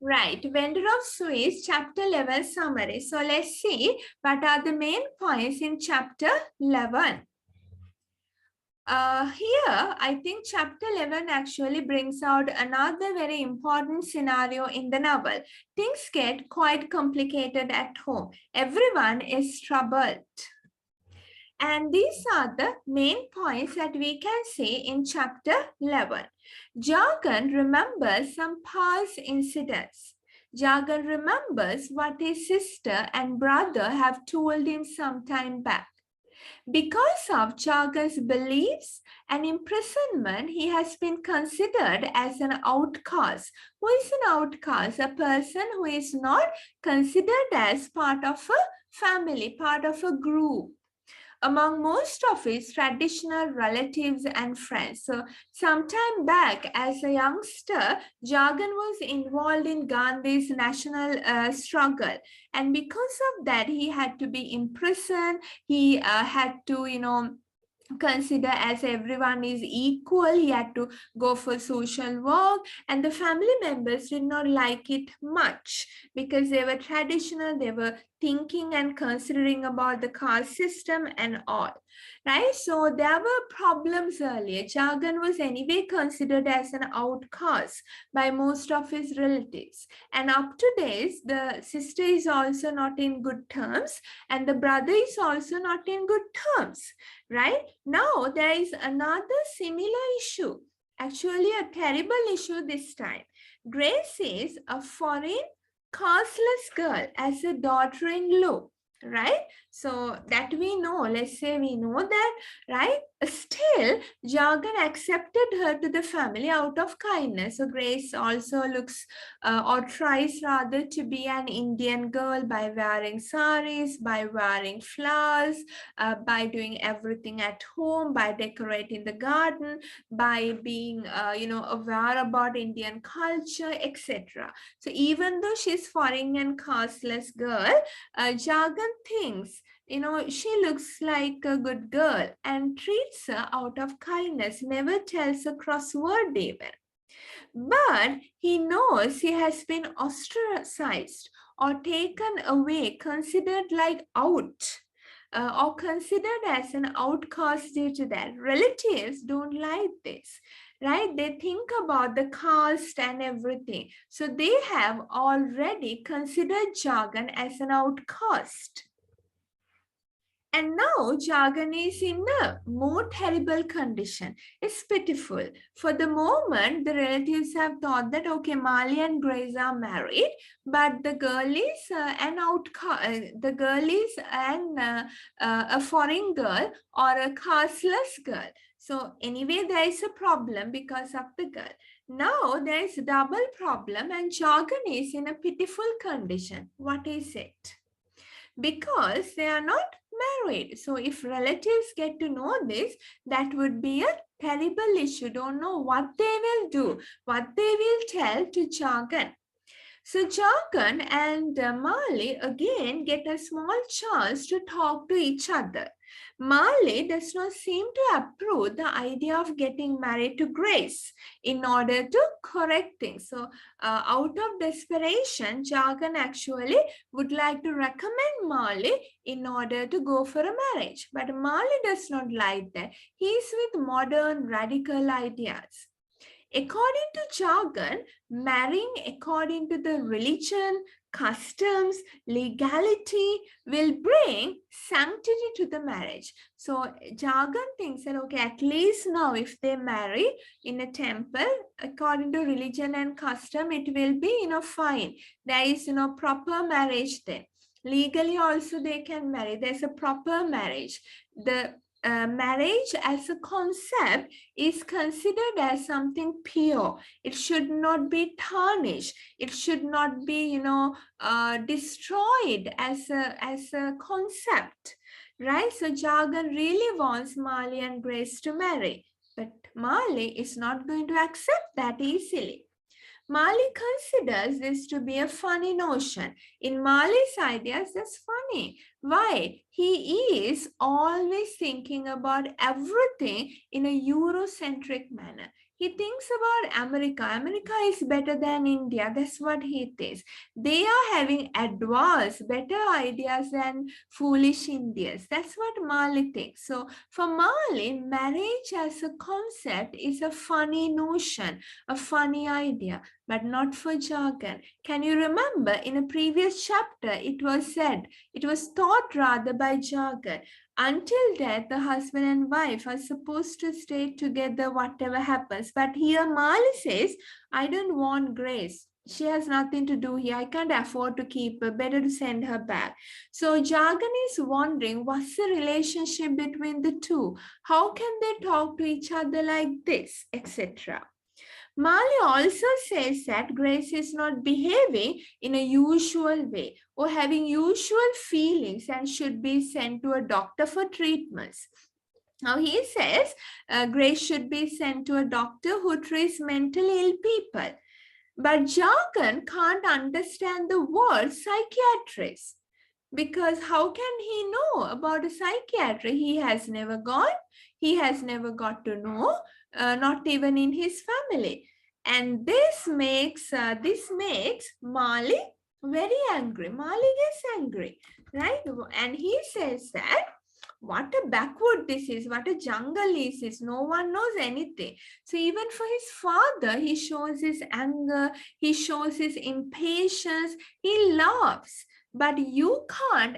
Right, Vendor of Swiss, chapter 11 summary. So let's see what are the main points in chapter 11. Here, I think chapter 11 actually brings out another very important scenario in the novel. Things get quite complicated at home. Everyone is troubled. And these are the main points that we can see in chapter 11. Jargon remembers some past incidents. Jargon remembers what his sister and brother have told him some time back. Because of Jargon's beliefs and imprisonment, he has been considered as an outcast. Who is an outcast? A person who is not considered as part of a family, part of a group among most of his traditional relatives and friends. So, sometime back as a youngster, Jagan was involved in Gandhi's national struggle. And because of that, he had to be imprisoned. He had to, consider as everyone is equal. He had to go for social work, and the family members did not like it much because they were traditional, they were thinking and considering about the caste system and all, right? So there were problems earlier. Jagan was anyway considered as an outcast by most of his relatives, and up to days the sister is also not in good terms and the brother is also not in good terms, right? Now there is another similar issue, actually a terrible issue this time. Grace is a foreign casteless girl as a daughter-in-law, right? So that we know, let's say we know that, right? Still, Jagan accepted her to the family out of kindness. So Grace also looks or tries rather to be an Indian girl by wearing saris, by wearing flowers, by doing everything at home, by decorating the garden, by being, aware about Indian culture, etc. So even though she's foreign and casteless girl, Jagan thinks, she looks like a good girl and treats her out of kindness, never tells a cross word even. But he knows he has been ostracized or taken away, considered like out. Or considered as an outcast due to that. Relatives don't like this, right? They think about the caste and everything. So they have already considered Jagan as an outcast. And now Jagan is in a more terrible condition. It's pitiful. For the moment, the relatives have thought that, okay, Mali and Grace are married, but the girl is an outcast. The girl is a foreign girl or a casteless girl. So anyway, there is a problem because of the girl. Now there is a double problem and Jagan is in a pitiful condition. What is it? Because they are not married. So if relatives get to know this, that would be a terrible issue. Don't know what they will do, what they will tell to Jagan. So Jagan and Mali again get a small chance to talk to each other. Mali does not seem to approve the idea of getting married to Grace in order to correct things. So out of desperation, Jagan actually would like to recommend Mali in order to go for a marriage. But Mali does not like that. He is with modern radical ideas. According to Jagan, marrying according to the religion, customs, legality will bring sanctity to the marriage. So Jagan thinks that, okay, at least now if they marry in a temple, according to religion and custom, it will be, fine. There is, proper marriage then. Legally also they can marry. There's a proper marriage. The marriage as a concept is considered as something pure. It should not be tarnished. It should not be, destroyed as a concept, right? So Jagan really wants Mali and Grace to marry, but Mali is not going to accept that easily. Mali considers this to be a funny notion. In Mali's ideas, that's funny. Why? He is always thinking about everything in a Eurocentric manner. He thinks about America. America is better than India. That's what he thinks. They are having advanced, better ideas than foolish Indians. That's what Mali thinks. So for Mali, marriage as a concept is a funny notion, a funny idea, but not for jargon. Can you remember in a previous chapter, it was said, it was taught rather by jargon. Until death, the husband and wife are supposed to stay together whatever happens. But here Mali says, I don't want Grace. She has nothing to do here. I can't afford to keep her. Better to send her back. So Jagan is wondering what's the relationship between the two? How can they talk to each other like this, etc. Mali also says that Grace is not behaving in a usual way or having usual feelings and should be sent to a doctor for treatments. Now he says Grace should be sent to a doctor who treats mentally ill people. But Jargon can't understand the word psychiatrist because how can he know about a psychiatrist? He has never gone, he has never got to know, not even in his family. And this makes Mali very angry. Mali gets angry, right? And he says that what a backward this is, what a jungle is this, no one knows anything. So even for his father, he shows his anger, he shows his impatience, he laughs. But you can't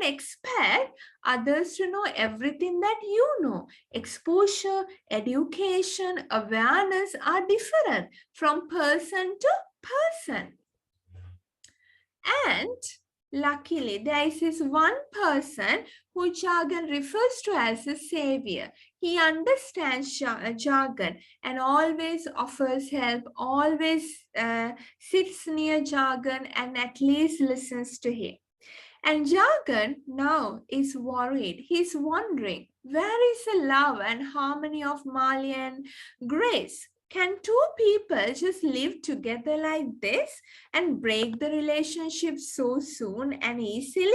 expect others to know everything that you know. Exposure, education, awareness are different from person to person. And luckily, there is this one person who Jagan refers to as a savior. He understands Jagan and always offers help, always sits near Jagan and at least listens to him. And Jagan now is worried. He's wondering, where is the love and harmony of Mali and Grace? Can two people just live together like this and break the relationship so soon and easily?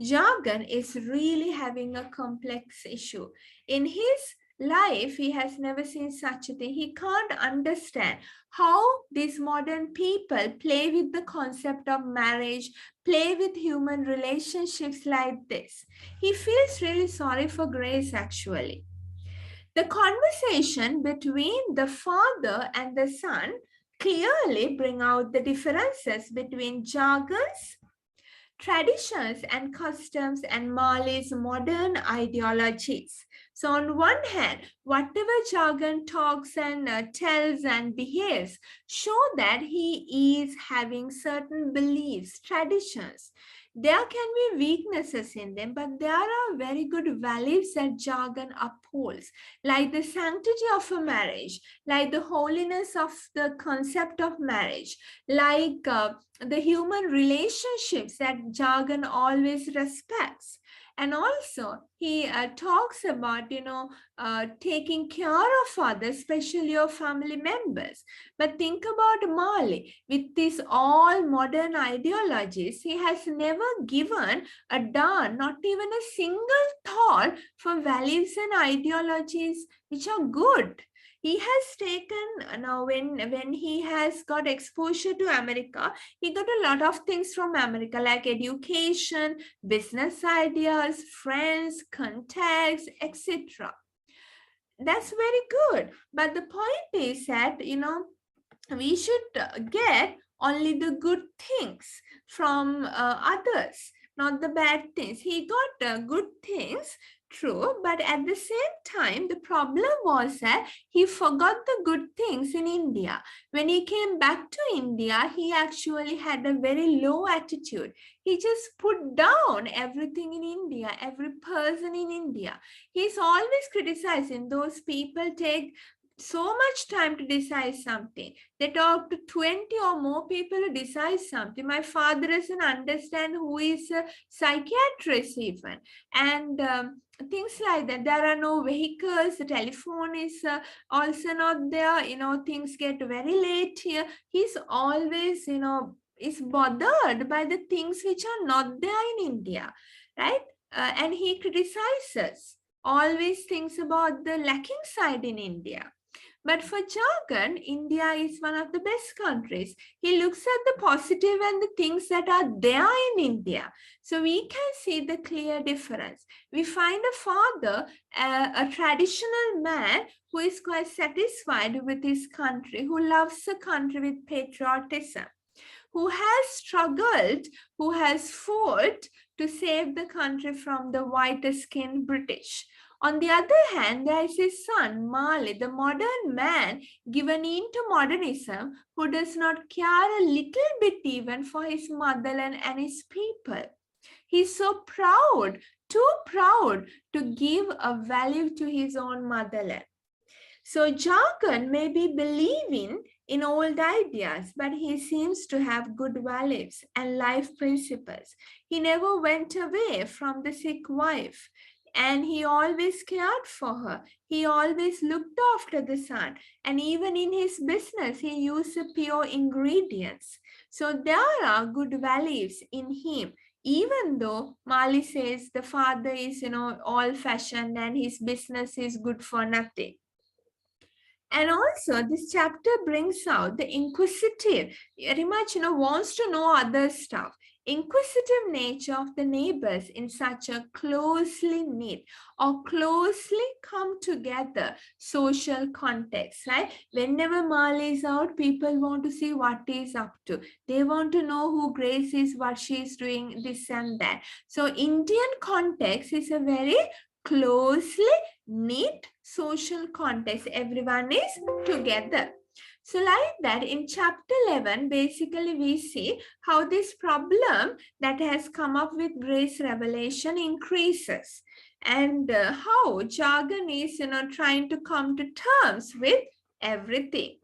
Jagan is really having a complex issue. In his life, he has never seen such a thing. He can't understand how these modern people play with the concept of marriage, play with human relationships like this. He feels really sorry for Grace actually. The conversation between the father and the son clearly bring out the differences between Jagan's traditions and customs and Mali's modern ideologies. So on one hand, whatever Jagan talks and tells and behaves show that he is having certain beliefs, traditions. There can be weaknesses in them, but there are very good values that Jagan upholds, like the sanctity of a marriage, like the holiness of the concept of marriage, like the human relationships that Jagan always respects. And also he talks about taking care of others, especially your family members. But think about Mali. With these all modern ideologies, he has never given a darn, not even a single thought for values and ideologies which are good. He has taken, now when he has got exposure to America, he got a lot of things from America like education, business ideas, friends, contacts, etc. That's very good. But the point is that, we should get only the good things from others, not the bad things. He got good things, true, but at the same time, the problem was that he forgot the good things in India. When he came back to India, he actually had a very low attitude. He just put down everything in India, every person in India. He's always criticizing those people take so much time to decide something. They talk to 20 or more people to decide something. My father doesn't understand who is a psychiatrist even. And things like that. There are no vehicles. The telephone is also not there. Things get very late here. He's always, is bothered by the things which are not there in India, right? And he criticizes, always thinks about the lacking side in India. But for jargon, India is one of the best countries. He looks at the positive and the things that are there in India. So we can see the clear difference. We find a father, a traditional man who is quite satisfied with his country, who loves the country with patriotism, who has struggled, who has fought to save the country from the whiter-skinned British. On the other hand, there is his son, Mali, the modern man given into modernism, who does not care a little bit even for his motherland and his people. He's so proud, too proud to give a value to his own motherland. So Jargon may be believing in old ideas, but he seems to have good values and life principles. He never went away from the sick wife, and he always cared for her. He always looked after the son, and even in his business, he used pure ingredients. So there are good values in him. Even though Mali says the father is, old fashioned and his business is good for nothing. And also, this chapter brings out the inquisitive, very much, wants to know other stuff. Inquisitive nature of the neighbors in such a closely knit or closely come together social context, right? Whenever Marley is out, people want to see what he's up to. They want to know who Grace is, what she's doing, this and that. So Indian context is a very closely knit social context. Everyone is together. So like that, in chapter 11, basically we see how this problem that has come up with grace revelation increases, and how jargon is, trying to come to terms with everything.